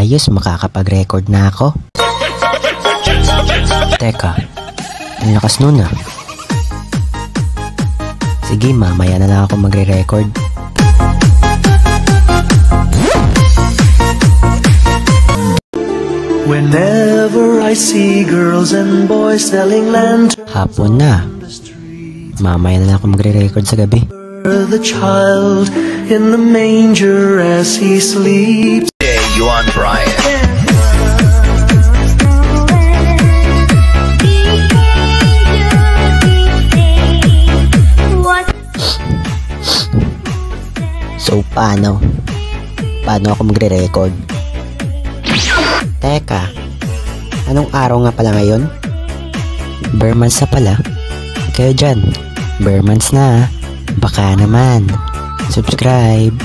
Ayos, makakapag-record na ako. Teka, ang lakas nun ah. Sige, mamaya na lang ako magre-record. Whenever I see girls and boys selling lanterns, Hapon na. Mamaya na lang ako magre-record sa gabi. the child in the manger as he sleeps. Hey, you on Brian? So, paano? Paano ako magre-record? Teka, anong araw nga pala ngayon? Bermans na pala. Kayo dyan, Bermans na. Baka naman. Subscribe.